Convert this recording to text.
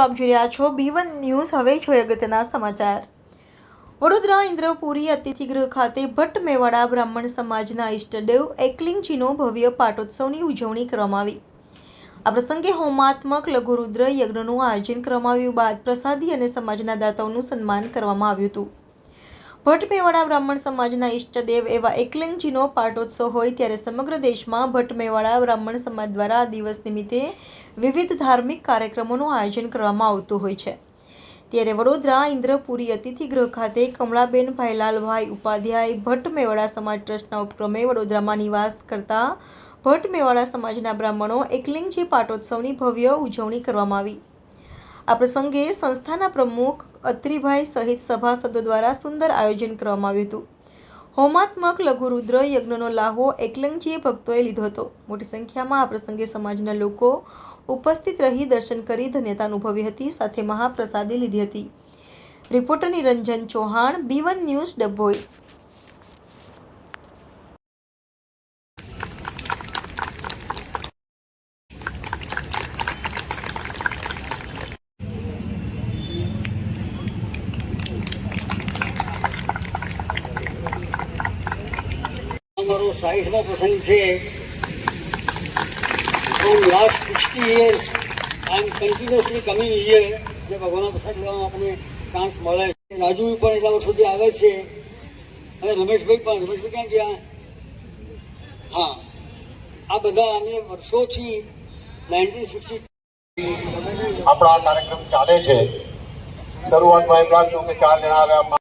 આપ જોઈ રહ્યા છો B1 ન્યૂઝ। હવે જોઈએ અગત્યના સમાચાર। વડોદરા ઇન્દ્રપુરી અતિથિગૃહ ખાતે ભટ્ટ મેવાડા બ્રાહ્મણ સમાજના ઇષ્ટદેવ એકલિંગજીનો ભવ્ય પાટોત્સવની ઉજવણી કરવામાં આવી। આ પ્રસંગે હોમાત્મક લઘુરુદ્ર યજ્ઞનું આયોજન કરવામાં આવ્યું બાદ પ્રસાદી અને સમાજના દાતાઓનું સન્માન કરવામાં આવ્યું હતું। ભટ્ટ મેવાડા બ્રાહ્મણ સમાજના ઇષ્ટદેવ એવા એકલિંગજીનો પાટોત્સવ હોય ત્યારે સમગ્ર દેશમાં ભટ્ટ મેવાડા બ્રાહ્મણ સમાજ દ્વારા આ દિવસ નિમિત્તે વિવિધ ધાર્મિક કાર્યક્રમોનું આયોજન કરવામાં આવતું હોય છે। ત્યારે વડોદરા ઇન્દ્રપુરી અતિથિગૃહ ખાતે કમળાબેન ભાઈલાલભાઈ ઉપાધ્યાય ભટ્ટ મેવાડા સમાજ ટ્રસ્ટના ઉપક્રમે વડોદરામાં નિવાસ કરતા ભટ્ટ મેવાડા સમાજના બ્રાહ્મણો એકલિંગજી પાટોત્સવની ભવ્ય ઉજવણી કરવામાં આવી। આ પ્રસંગે સંસ્થાના પ્રમુખ અત્રીભાઈ સહિત સભાસદો દ્વારા સુંદર આયોજન કરવામાં આવ્યું હતું। હોમાત્મક લઘુરુદ્ર યજ્ઞનો લાહો એકલિંગજીએ ભક્તોએ લીધો હતો। મોટી સંખ્યામાં આ પ્રસંગે સમાજના લોકો ઉપસ્થિત રહી દર્શન કરી ધન્યતા અનુભવી હતી, સાથે મહાપ્રસાદી લીધી હતી। રિપોર્ટર નિરંજન ચૌહાણ, B1 ન્યૂઝ, ડભોઈ। हमारो 60वां प्रसंग है। From last 60 years I am continuously coming here. जब भगवान प्रसाद लेवा अपने चांस મળે છે। રાજુ પણ એટલા વર્ષોથી આવે છે અને રમેશભાઈ પણ। રમેશભાઈ ક્યાં ગયા? હા, આ બધા અમે વર્ષોથી 1960 આપણા કાર્યક્રમ ચાલે છે। શરૂઆતમાં એમ લાગતું કે 4 જણા આવ્યા,